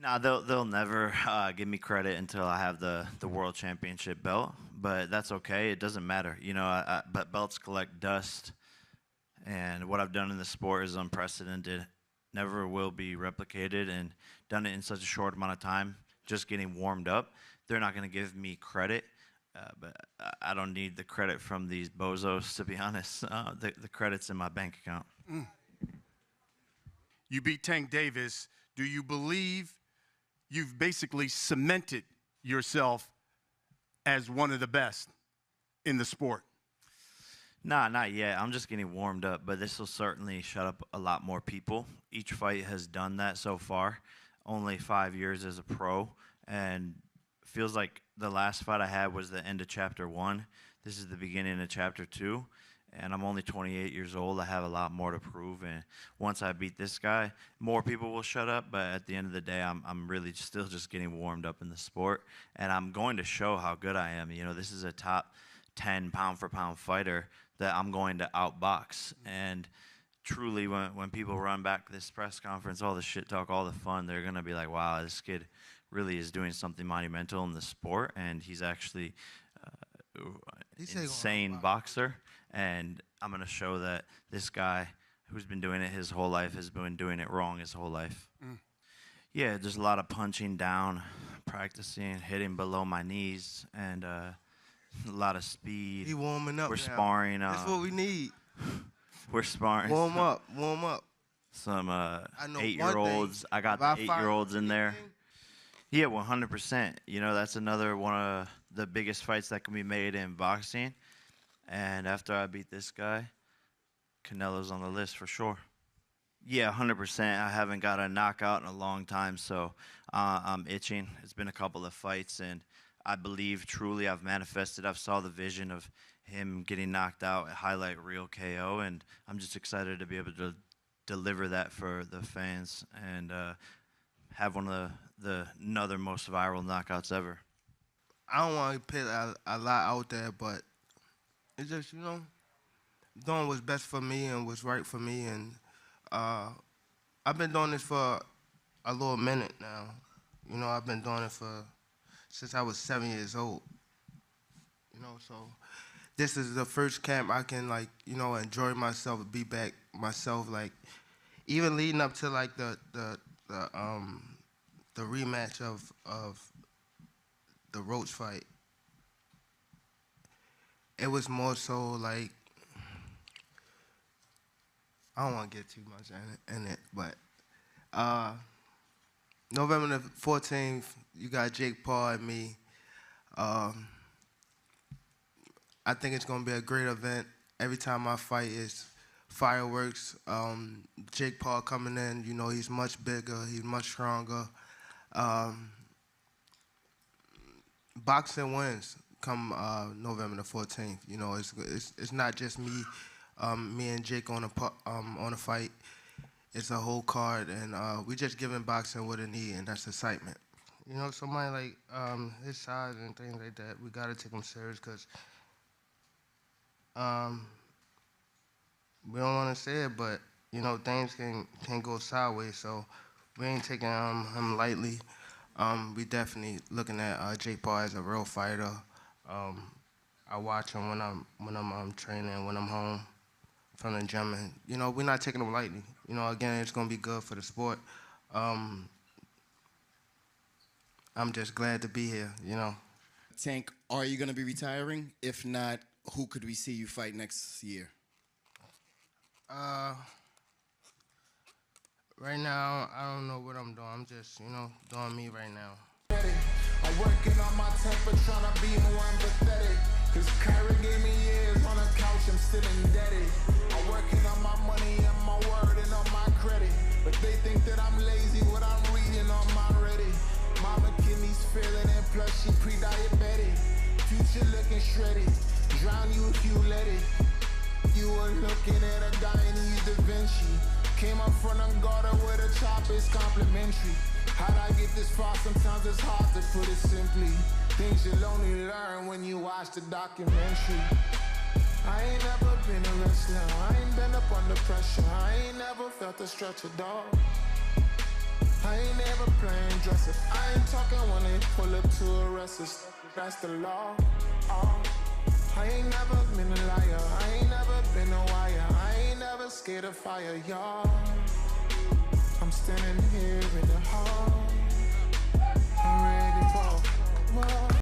Nah, they'll never give me credit until I have the world championship belt, but that's okay. It doesn't matter, you know. But belts collect dust, and what I've done in the sport is unprecedented. Never will be replicated, and done it in such a short amount of time. Just getting warmed up, they're not going to give me credit, but I don't need the credit from these bozos, to be honest. The credit's in my bank account. You beat Tank Davis. Do you believe you've basically cemented yourself as one of the best in the sport? Nah, not yet. I'm just getting warmed up, but this will certainly shut up a lot more people. Each fight has done that so far. Only 5 years as a pro, and feels like the last fight I had was the end of chapter 1. This is the beginning of chapter 2, and I'm only 28 years old. I have a lot more to prove, and once I beat this guy, more people will shut up, but at the end of the day, I'm really still just getting warmed up in the sport, and I'm going to show how good I am. You know, this is a top 10 pound-for-pound fighter that I'm going to outbox, and truly, when people run back this press conference, all the shit talk, all the fun, they're going to be like, wow, this kid really is doing something monumental in the sport, and he's actually insane boxer, and I'm going to show that this guy who's been doing it his whole life has been doing it wrong his whole life. Yeah, there's a lot of punching down, practicing, hitting below my knees, and a lot of speed. He warming up. We're sparring. That's what we need. We're sparring. Warm up, warm up. Some 8-year-olds. I got the 8-year-olds in there. Yeah, 100%. You know, that's another one of the biggest fights that can be made in boxing. And after I beat this guy, Canelo's on the list for sure. Yeah, 100%. I haven't got a knockout in a long time, so I'm itching. It's been a couple of fights, and I believe truly I've manifested. I've saw the vision of him getting knocked out at highlight reel KO, and I'm just excited to be able to deliver that for the fans and have one of the another most viral knockouts ever. I don't want to put a lot out there, but it's just, you know, doing what's best for me and what's right for me, and I've been doing this for a little minute now. You know, I've been doing it since I was 7 years old. You know, so this is the first camp I can, like, you know, enjoy myself, be back myself. Like, even leading up to like the rematch of the Roach fight, it was more so like, I don't want to get too much in it, but November the 14th, you got Jake Paul and me. I think it's going to be a great event. Every time I fight is fireworks. Jake Paul coming in, you know, he's much bigger, he's much stronger. Boxing wins come November the 14th. You know, it's not just me and Jake on a fight. It's a whole card, and we just giving boxing what it needs, and that's excitement. You know, somebody like his size and things like that, we gotta take him serious, because we don't want to say it, but you know, things can go sideways. So we ain't taking him lightly. We definitely looking at Jake Paul as a real fighter. I watch him when I'm training, when I'm home from the gym, and you know, we're not taking him lightly. You know, again, it's gonna be good for the sport. I'm just glad to be here. You know. Tank, are you gonna be retiring? If not, who could we see you fight next year? Right now, I don't know what I'm doing. I'm just, you know, doing me right now. I'm working on my temper, trying to be more empathetic. Cause Kyrie gave me years on the couch, I'm still indebted. I'm working on my money and my word and on my credit. But they think that I'm lazy, what I'm reading on my Reddit. Mama kidneys failing and plus she pre-diabetic. Future looking shredded, drown you if you let it. You were looking at a guy in Da Vinci. Came up from Angola where the chop is complimentary. How'd I get this far? Sometimes it's hard to put it simply. Things you'll only learn when you watch the documentary. I ain't never been a wrestler, I ain't been up under pressure. I ain't never felt a stretch of dog. I ain't never playing dress up. I ain't talking when they pull up to arrest us. That's the law. Oh. I ain't never been a liar. I ain't never been a wire. I ain't never scared of fire, y'all. I'm standing